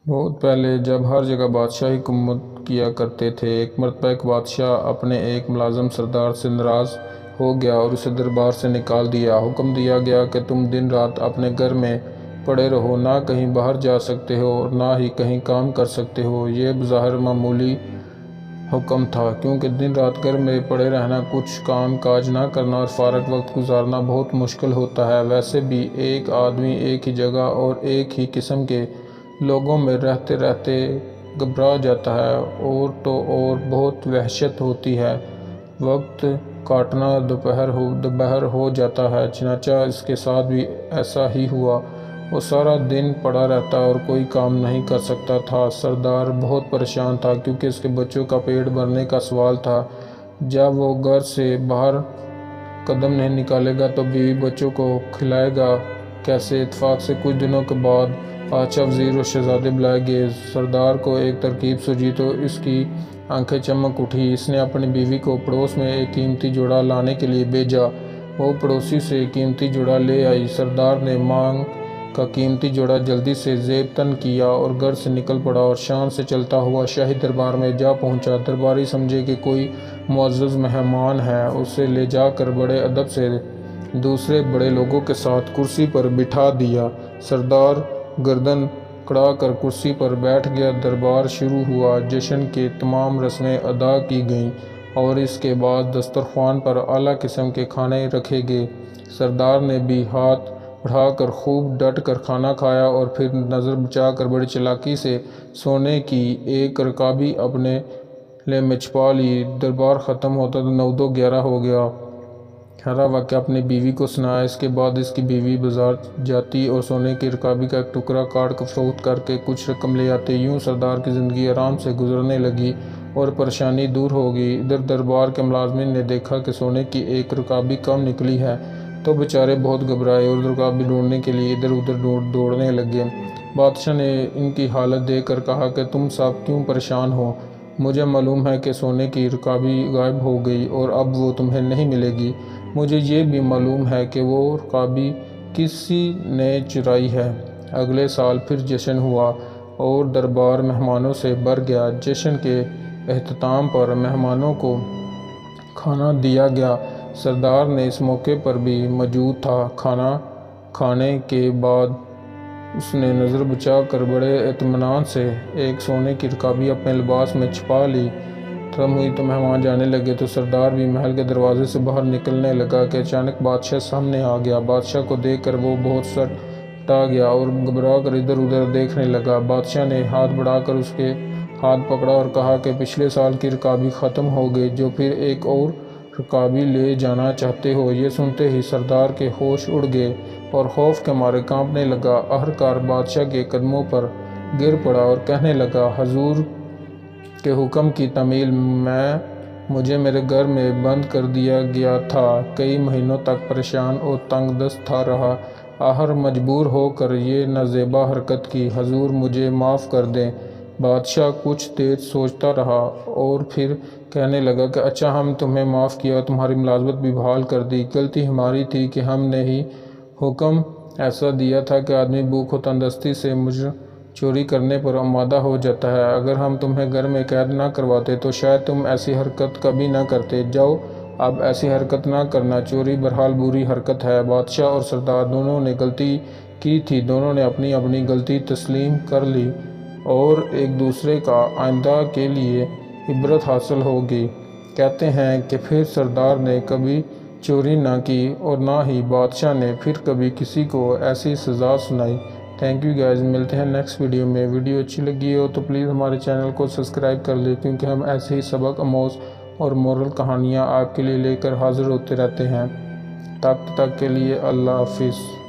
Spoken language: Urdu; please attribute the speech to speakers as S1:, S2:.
S1: بہت پہلے جب ہر جگہ بادشاہ حکومت کیا کرتے تھے، ایک مرتبہ ایک بادشاہ اپنے ایک ملازم سردار سے ناراض ہو گیا اور اسے دربار سے نکال دیا۔ حکم دیا گیا کہ تم دن رات اپنے گھر میں پڑے رہو، نہ کہیں باہر جا سکتے ہو اور نہ ہی کہیں کام کر سکتے ہو۔ یہ بظاہر معمولی حکم تھا، کیونکہ دن رات گھر میں پڑے رہنا، کچھ کام کاج نہ کرنا اور فارغ وقت گزارنا بہت مشکل ہوتا ہے۔ ویسے بھی ایک آدمی ایک ہی جگہ اور ایک ہی قسم کے لوگوں میں رہتے رہتے گھبرا جاتا ہے اور تو اور بہت وحشت ہوتی ہے۔ وقت کاٹنا دوپہر ہو جاتا ہے، چنانچہ اس کے ساتھ بھی ایسا ہی ہوا۔ وہ سارا دن پڑا رہتا اور کوئی کام نہیں کر سکتا تھا۔ سردار بہت پریشان تھا، کیونکہ اس کے بچوں کا پیٹ بھرنے کا سوال تھا۔ جب وہ گھر سے باہر قدم نہیں نکالے گا تو بیوی بچوں کو کھلائے گا کیسے؟ اتفاق سے کچھ دنوں کے بعد بادشاہ وزیر اور شہزادے بلائے گئے۔ سردار کو ایک ترکیب سوجھی تو اس کی آنکھیں چمک اٹھی۔ اس نے اپنی بیوی کو پڑوس میں ایک قیمتی جوڑا لانے کے لیے بھیجا۔ وہ پڑوسی سے قیمتی جوڑا لے آئی۔ سردار نے مانگ کا قیمتی جوڑا جلدی سے زیب تن کیا اور گھر سے نکل پڑا اور شان سے چلتا ہوا شاہی دربار میں جا پہنچا۔ درباری سمجھے کہ کوئی معزز مہمان ہے، اسے لے جا کر بڑے ادب سے دوسرے بڑے لوگوں کے ساتھ کرسی پر بٹھا دیا۔ سردار گردن کڑا کر کرسی پر بیٹھ گیا۔ دربار شروع ہوا۔ جشن کی تمام رسمیں ادا کی گئیں اور اس کے بعد دسترخوان پر اعلیٰ قسم کے کھانے رکھے گئے۔ سردار نے بھی ہاتھ بڑھا کر خوب ڈٹ کر کھانا کھایا اور پھر نظر بچا کر بڑی چالاکی سے سونے کی ایک رکابی اپنے لے میں چھپا لی۔ دربار ختم ہوتا تو 9-11 ہو گیا۔ سارا واقعہ اپنی بیوی کو سنایا۔ اس کے بعد اس کی بیوی بازار جاتی اور سونے کی رکابی کا ایک ٹکڑا کاٹ کر فروخت کر کے کچھ رقم لے آتی۔ یوں سردار کی زندگی آرام سے گزرنے لگی اور پریشانی دور ہو گئی۔ ادھر دربار کے ملازمین نے دیکھا کہ سونے کی ایک رکابی کم نکلی ہے تو بیچارے بہت گھبرائے اور رکابی ڈھونڈنے کے لیے ادھر ادھر دوڑنے لگے۔ بادشاہ نے ان کی حالت دیکھ کر کہا کہ تم سب کیوں پریشان ہو؟ مجھے معلوم ہے کہ سونے کی رکابی غائب ہو گئی اور اب وہ تمہیں نہیں ملے گی۔ مجھے یہ بھی معلوم ہے کہ وہ رکابی کسی نے چرائی ہے۔ اگلے سال پھر جشن ہوا اور دربار مہمانوں سے بھر گیا۔ جشن کے اختتام پر مہمانوں کو کھانا دیا گیا۔ سردار نے اس موقع پر بھی موجود تھا۔ کھانا کھانے کے بعد اس نے نظر بچا کر بڑے اطمینان سے ایک سونے کی رکابی اپنے لباس میں چھپا لی۔ ختم ہوئی تو مہمان جانے لگے تو سردار بھی محل کے دروازے سے باہر نکلنے لگا کہ اچانک بادشاہ سامنے آ گیا۔ بادشاہ کو دیکھ کر وہ بہت سٹا گیا اور گھبرا کر ادھر ادھر دیکھنے لگا۔ بادشاہ نے ہاتھ بڑھا کر اس کے ہاتھ پکڑا اور کہا کہ پچھلے سال کی رکابی ختم ہو گئی، جو پھر ایک اور رکابی لے جانا چاہتے ہو؟ یہ سنتے ہی سردار کے ہوش اڑ گئے اور خوف کے مارے کانپنے لگا۔ آخرکار بادشاہ کے قدموں پر گر پڑا اور کہنے لگا، حضور کے حکم کی تعمیل میں مجھے میرے گھر میں بند کر دیا گیا تھا۔ کئی مہینوں تک پریشان اور تنگ دست رہا، آخر مجبور ہو کر یہ نازیبا حرکت کی۔ حضور مجھے معاف کر دیں۔ بادشاہ کچھ دیر سوچتا رہا اور پھر کہنے لگا کہ اچھا، ہم تمہیں معاف کیا اور تمہاری ملازمت بھی بحال کر دی۔ غلطی ہماری تھی کہ ہم نے ہی حکم ایسا دیا تھا کہ آدمی بھوک و تندرستی سے مجرم چوری کرنے پر آمادہ ہو جاتا ہے۔ اگر ہم تمہیں گھر میں قید نہ کرواتے تو شاید تم ایسی حرکت کبھی نہ کرتے۔ جاؤ، اب ایسی حرکت نہ کرنا۔ چوری بہرحال بری حرکت ہے۔ بادشاہ اور سردار دونوں نے غلطی کی تھی۔ دونوں نے اپنی اپنی غلطی تسلیم کر لی اور ایک دوسرے کا آئندہ کے لیے عبرت حاصل ہوگی۔ کہتے ہیں کہ پھر سردار نے کبھی چوری نہ کی اور نہ ہی بادشاہ نے پھر کبھی کسی کو ایسی سزا سنائی۔ تھینک یو گائز، ملتے ہیں نیکسٹ ویڈیو میں۔ ویڈیو اچھی لگی ہو تو پلیز ہمارے چینل کو سبسکرائب کر لیں، کیونکہ ہم ایسے ہی سبق آموز اور مورل کہانیاں آپ کے لیے لے کر حاضر ہوتے رہتے ہیں۔ تب تک کے لیے اللہ حافظ۔